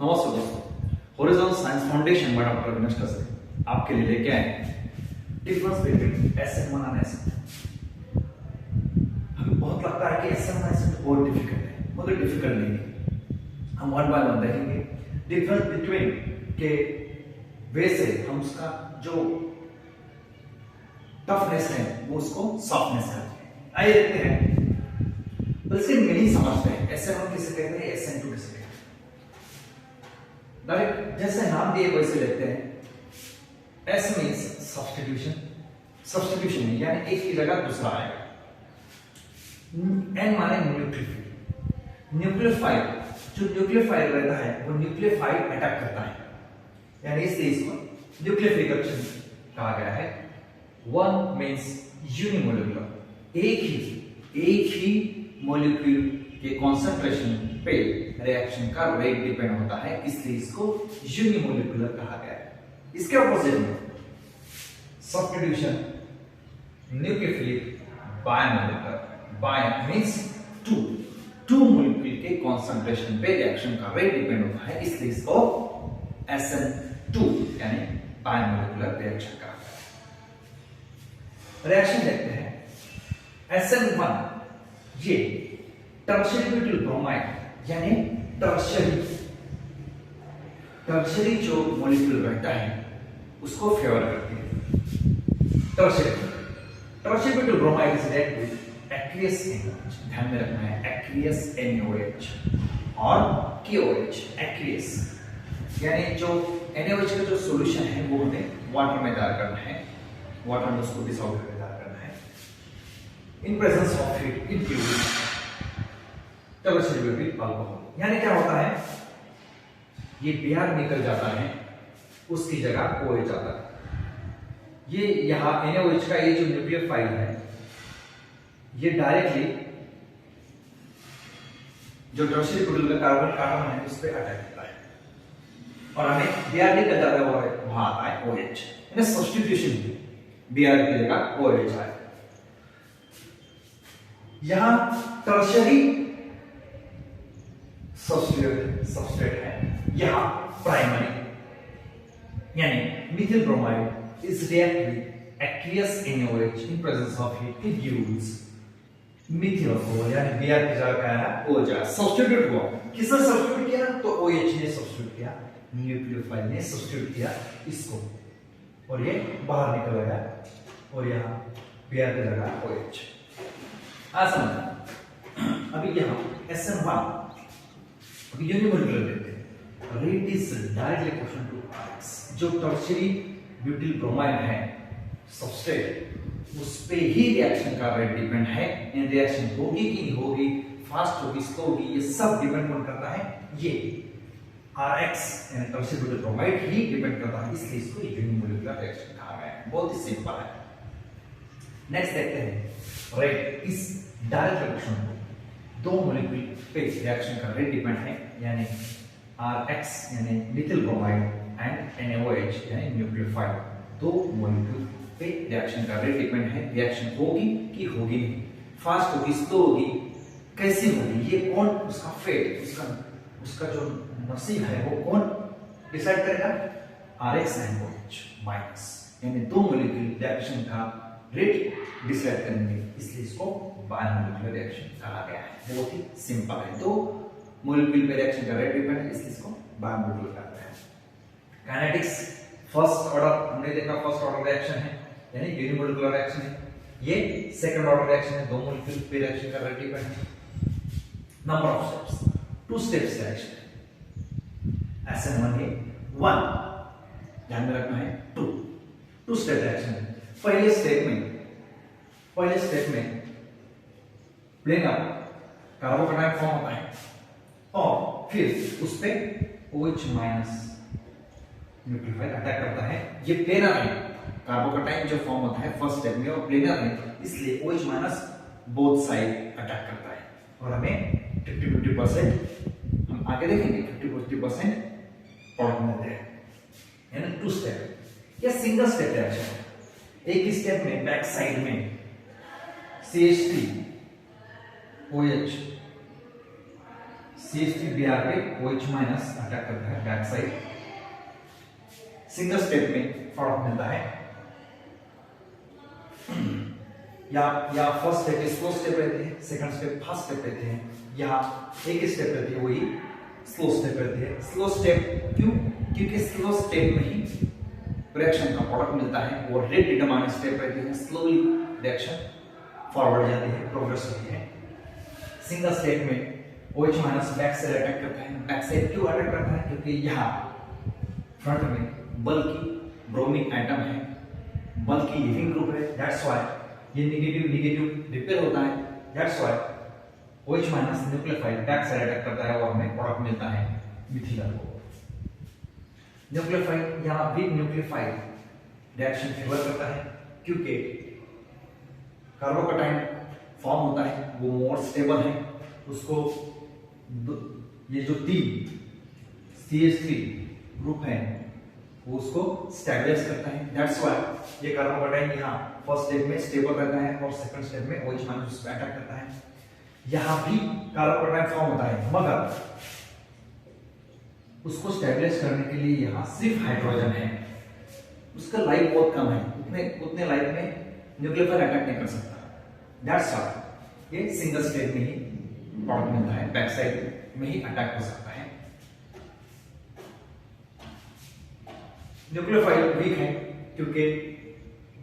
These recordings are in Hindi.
नमस्कार दोस्तों, हॉरिजॉन्टल साइंस फाउंडेशन में डॉक्टर विनेश कसरे आपके लिए लेके आए डिफरेंस बिटवीन SN1 और SN2। हमें बहुत लगता है कि SN1 और SN2 बहुत डिफिकल्ट है, मगर डिफिकल्ट नहीं है। हम वन बाय वन देखेंगे डिफरेंस बिटवीन के वैसे हम उसका जो टफनेस है वो उसको सॉफ्टनेस है। आइए देखते हैं, तो इसके मीनिंग समझते हैं। SN1 किसे कहते हैं, SN2 किसे कहते हैं। डायरेक्ट जैसे नाम दिए वैसे लेते हैं। S मीन्स सब्स्टिट्यूशन, सब्स्टिट्यूशन यानी एक की जगह दूसरा आएगा। N माने न्यूक्लियोफाइल, न्यूक्लियोफाइल जो न्यूक्लियोफाइल रहता है वो न्यूक्लियोफाइल अटैक करता है, यानी इसलिए इसको न्यूक्लियोफिकेशन कहा गया है। वन मीन्स यूनिमोलिकुलर, एक ही मॉलिक्यूल के कॉन्सेंट्रेशन पे रिएक्शन का रेट डिपेंड होता है, इसलिए इसको यूनिमोलिकुलर कहा गया है। इसके ऑपोजिट में substitution nucleophilic, bimolecular, bi means two molecule के कॉन्सेंट्रेशन पे रिएक्शन का रेट डिपेंड होता है, इसलिए इसको SN2 यानी बायमोलिकुलर रिएक्शन कहा गया है। रिएक्शन देखते हैं। SN1 ये टर्शियरी ब्यूटिल ब्रोमाइड यानी टर्शियरी जो मॉलिक्यूल रहता है उसको फेवर करती है। Tertiary butyl bromide is read with aqueous NaOH, ध्यान में रखना है एक्वियस NaOH और KOH। एक्वियस यानी जो NaOH का जो सॉल्यूशन है वो हमें वाटर में तैयार करना है, वाटर में उसको डिसॉल्व करके तैयार करना है in presence of heat in fluid tertiary butyl alcohol. यानी क्या होता है, ये Br निकल जाता है, उसकी जगह OH आता है। ये यहाँ NaOH का ये जो न्यूक्लियोफाइल है ये डायरेक्टली जो टर्शियरी ब्यूटिल का कार्बन है उस पर अटैक करता है और हमें Br निकल जाता है, वो वहां आता है OH, यानी सब्स्टिट्यूशन Br की जगह OH आए। यहां टर्शियरी सबस्ट्रेट है, यहां प्राइमरी यानी Mithil bromide is react with aqueous NaOH in presence of heat, it gives Mithil alcohol यानी Br की जगह क्या है OH सब्स्टिट्यूट हुआ। किसने सब्स्टिट्यूट किया, तो OH ने सब्स्टिट्यूट किया, न्यूक्लियोफाइल ने सब्स्टिट्यूट किया इसको और ये बाहर निकल गया और यहां Br की जगह OH। अभी यहां SN1 अभी यूनिमोलिकुलर लेते हैं। Rate is directly proportional to Rx। जो टर्शियरी ब्यूटिल ब्रोमाइड है सबस्ट्रेट उस पे ही रिएक्शन का रेट डिपेंड है। इन रिएक्शन होगी कि नहीं होगी, फास्ट होगी स्लो होगी, ये सब डिपेंड करता है ये Rx यानी टर्शियरी ब्यूटिल ब्रोमाइड ही डिपेंड करता है, इसलिए इसको यूनिमोलिकुलर रिएक्शन कहा गया है। बहुत ही सिंपल है। नेक्स्ट देखते हैं। रेट इज डायरेक्टली प्रोपोर्शनल दो मॉलिक्यूल पे रिएक्शन का रेट डिपेंड है, यानी Rx यानी मिथिल ब्रोमाइड एंड NaOH यानी न्यूक्लियोफाइल, दो मॉलिक्यूल पे रिएक्शन का रेट डिपेंड है। रिएक्शन होगी कि होगी नहीं, फास्ट होगी स्लो होगी, कैसी होगी, ये कौन उसका फेट उसका जो नसीब है वो कौन डिसाइड करेगा, Rx एंड OH माइनस, यानी दो मॉलिक्यूल रिएक्शन का रेट डिसाइड करेंगे, इसलिए इसको बायमोलिकुलर रिएक्शन कहा गया है। बहुत ही सिंपल है, दो मॉलिक्यूल पे रिएक्शन का रेट डिपेंड है, इसलिए इसको बायमोलिकुलर कहते हैं। काइनेटिक्स फर्स्ट ऑर्डर हमने देखा, फर्स्ट ऑर्डर रिएक्शन है यानी यूनिमोलिकुलर रिएक्शन है। ये सेकंड ऑर्डर रिएक्शन है, दो मॉलिक्यूल पे रिएक्शन का रेट डिपेंड है। Number of steps, two steps reaction है। SN1 है 1, ध्यान में रखना है 2 स्टेप रिएक्शन है। पहले स्टेप में प्लेनर कार्बोकैटायन फॉर्म होता है और फिर उस पे OH माइनस न्यूक्लियोफाइल अटैक करता है। ये प्लेनर है, कार्बोकैटायन जो फॉर्म होता है फर्स्ट स्टेप में और प्लेनर है, इसलिए OH minus both side attack करता है और हमें 50-50% हम आगे देखेंगे 50-50% प्रोडक्ट मिलते हैं, यानी 2 स्टेप। या सिंगल स्टेप रिएक्शन है, एक स्टेप में बैक साइड में CH3 OH CH3 Br पे OH माइनस अटैक करता है बैक साइड, सिंगल स्टेप में प्रोडक्ट मिलता है। या फर्स्ट स्टेप स्लो स्टेप रहती है, सेकंड स्टेप फास्ट स्टेप रहते हैं, यहाँ एक स्टेप रहती है वही स्लो स्टेप रहती है। स्लो स्टेप क्यों? क्योंकि स्लो स्टेप में ही रिएक्शन का प्रोडक्ट मिलता है, वो रेट डिटरमाइनिंग स्टेप रहती है, स्लोली रिएक्शन फॉरवर्ड जाती है, प्रोग्रेस होती है। सिंगल स्टेप में OH minus back side attack करता है। बैक साइड क्यों अटैक करता है? क्योंकि यहाँ फ्रंट में बल्कि ब्रोमिक एटम है, बल्कि लिविंग ग्रुप है, दैट्स व्हाई ये नेगेटिव रिपेयर होता है, that's why OH minus nucleophile back side attack करता है और हमें प्रोडक्ट मिलता है मिथिल अल्कोहल। न्यूक्लियोफाइल यहाँ वीक न्यूक्लियोफाइल रिएक्शन फेवर करता है क्योंकि कार्बोकैटायन फॉर्म होता है वो मोर स्टेबल है, उसको ये जो 3 CH3 ग्रुप है वो उसको स्टेबलाइज करता है, दैट्स व्हाई ये कार्बोकैटायन यहाँ फर्स्ट स्टेप में स्टेबल रहता है और सेकंड स्टेप में OH माइनस उसको अटैक करता है। यहाँ भी कार्बोकैटायन फॉर्म होता है मगर उसको स्टेबलाइज करने के लिए यहाँ सिर्फ हाइड्रोजन है, उसका लाइफ बहुत कम है, उतने लाइफ में न्यूक्लियोफाइल अटैक नहीं कर सकता, दैट्स व्हाई ये सिंगल स्टेप में ही प्रोडक्ट मिलता है, बैक साइड में ही अटैक हो सकता है। न्यूक्लियोफाइल वीक है क्योंकि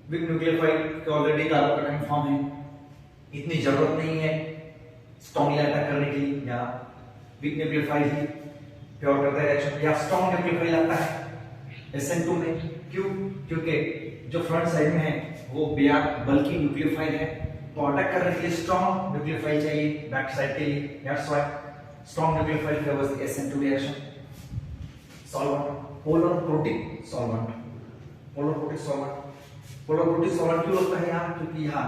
वीक न्यूक्लियोफाइल के ऑलरेडी कार्बोकैटायन फॉर्म है, इतनी जरूरत नहीं है स्ट्रॉन्गली अटैक करने की, या वीक न्यूक्लियोफाइल ही प्योर करता है रिएक्शन, या स्ट्रॉन्ग न्यूक्लियोफाइल आता है SN2 में। क्यों? क्योंकि जो फ्रंट साइड में है वो Br बल्कि न्यूक्लियोफाइल है, तो अटैक करने के लिए स्ट्रॉन्ग न्यूक्लियोफाइल चाहिए बैक साइड के लिए, that's why strong nucleophile favours the SN2 reaction. Solvent polar protic solvent क्यों लगता है यहाँ? क्योंकि यहाँ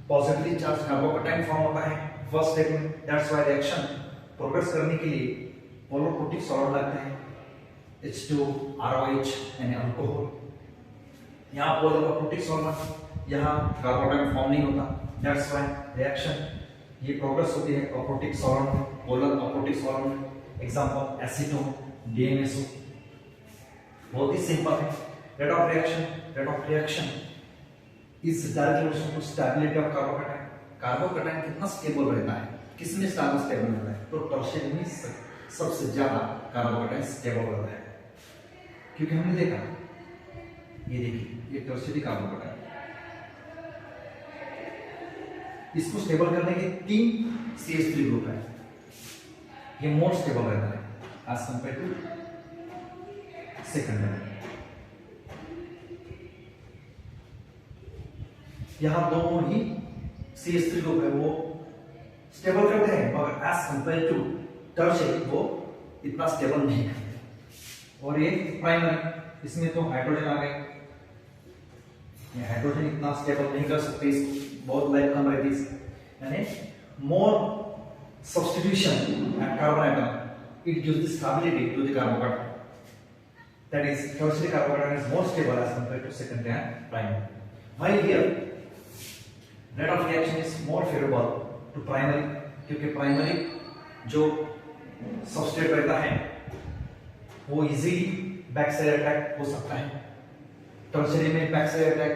पॉजिटिवली चार्ज कार्बोकैटायन फॉर्म होता है फर्स्ट स्टेप में, दैट्स व्हाई रिएक्शन प्रोग्रेस करने के लिए पोलर प्रोटिक सॉल्वेंट लगता है H2ROH यानी अल्कोहल। यहाँ पोलर प्रोटिक सॉल्वेंट, यहाँ कार्बोकैटायन फॉर्म नहीं होता, दैट्स व्हाई रिएक्शन ये प्रोग्रेस होती है aprotic solvent, polar aprotic solvent, example acetone, DMSO। बहुत ही सिंपल है। Rate of reaction is directly relation to stability of carbocation. Carbocation कितना स्टेबल रहता है, किसमें ज्यादा स्टेबल रहता है? तो टर्शियरी में सबसे ज्यादा कार्बोकैटायन स्टेबल रहता है, क्योंकि हमने देखा ये देखिए ये टर्शियरी कार्बोकैटायन, इसको स्टेबल करने के 3 CH3 ग्रुप है, ये मोर स्टेबल रहता है एज कंपेयर टू सेकेंडरी। यहां दोनों ही CH3 ग्रुप है वो स्टेबल करते हैं मगर एज कंपेयर टू टर्शियरी वो इतना स्टेबल नहीं करते। और ये प्राइमरी, इसमें तो हाइड्रोजन आ गए, ये हाइड्रोजन इतना स्टेबल नहीं कर सकते, बहुत लाइफ कम रहती है, यानी more substitution at carbon atom it gives the stability to the carbocation, that is tertiary carbocation is more stable as compared to secondary and primary. While here rate of reaction is more favorable to primary, क्योंकि प्राइमरी जो सबस्ट्रेट रहता है वो इजीली बैक साइड अटैक हो सकता है, टर्शियरी में बैक साइड अटैक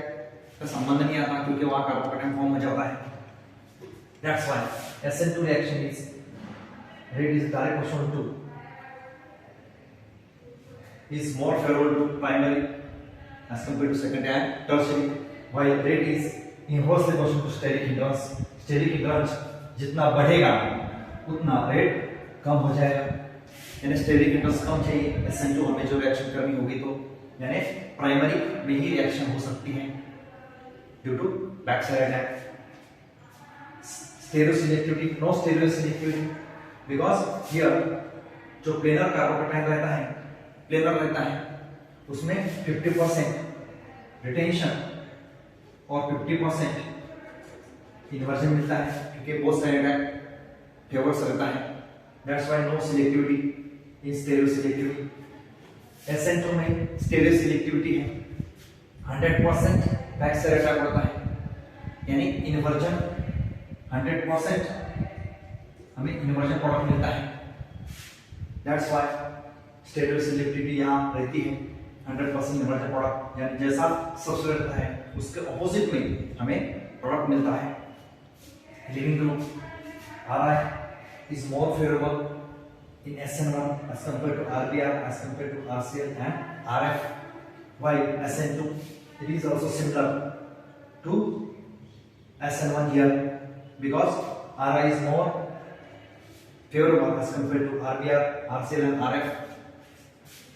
का संबंध नहीं आता क्योंकि वहां कार्बोकैटायन फॉर्म हो जाता है, that's why SN2 reaction is rate is direct proportional to is more favorable to primary as compared to secondary and tertiary, while rate is inversely proportional to steric hindrance. Steric hindrance जितना बढ़ेगा उतना रेट कम हो जाएगा, यानी स्टेरिक हिंड्रेंस कम चाहिए SN2 हमें जो रिएक्शन करनी होगी, तो यानी प्राइमरी में ही रिएक्शन हो सकती है due to back side attack. Stereoselectivity, no stereoselectivity because here जो प्लेनर कार्बोकैटायन रहता है उसमें 50% रिटेंशन और 50% इन्वर्जन मिलता है क्योंकि बहुत सारे अटैक फेवर्स रहता है, that's why no selectivity in stereoselectivity. SN2 में स्टेरियोसेलेक्टिविटी है, 100% बैक साइड अटैक होता है, यानी इन्वर्जन 100% हमें इन्वर्जन प्रोडक्ट मिलता है, दैट्स व्हाई स्टेरियोसिलेक्टिविटी यहाँ रहती है 100% इमर्जन प्रोडक्ट, यानी जैसा सबस्ट्रेट रहता है उसके ऑपोजिट में हमें प्रोडक्ट मिलता है। Leaving group Ri is more favorable in SN1 as compared to RBr, as compared to RCl and RF. Why SN2? It is also similar to SN1 here because Ri is more favorable as compared to RBr, RCl and RF.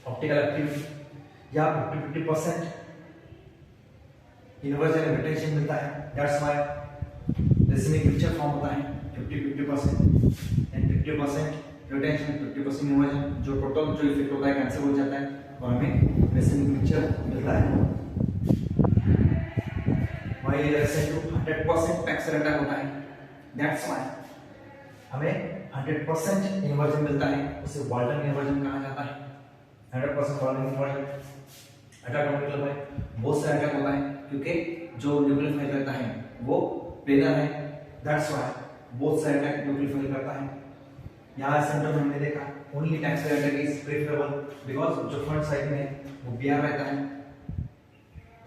Optical activity या 50% इन्वर्जन एंड रिटेंशन मिलता है। दैट्स व्हाई रेसिनिक पिक्चर फॉर्म होता है 50% एंड 50% रिटेंशन 50% इन्वर्जन, जो टोटल जो इफेक्ट होता है कैंसिल हो जाता है और हमें रेसिनिक पिक्चर मिलता है। वही रेसिन टू 100% पैक्सरेटा होता है। दैट्स व्हाई हमें 100% इन्वर्जन मिलता है, उसे वाल्टन इन्वर्जन कहा जाता है। 100% वाल्टन इन्वर्जन अटैक होने के लिए बहुत सारे अटैक होता है क्योंकि जो न्यूक्लियोफाइल रहता है वो प्लेनर है। दैट्स व्हाई बहुत सारे अटैक न्यूक्लियोफाइल करता है। यहाँ सेंटर में हमने देखा only tax attack is preferable because जो फ्रंट साइड में वो बीआर रहता है,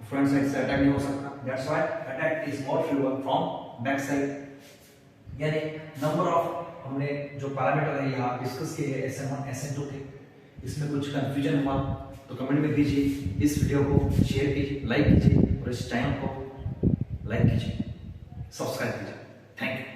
फ्रंट साइड से अटैक नहीं हो सकता। That's why attack is more favourable from back side. यानी नंबर ऑफ हमने जो पैरामीटर है यहाँ डिस्कस किए SN1 SN2 के, इसमें कुछ कंफ्यूजन हुआ तो कमेंट में दीजिए, इस वीडियो को शेयर कीजिए, लाइक कीजिए और इस चैनल को लाइक कीजिए, सब्सक्राइब कीजिए। Thank you.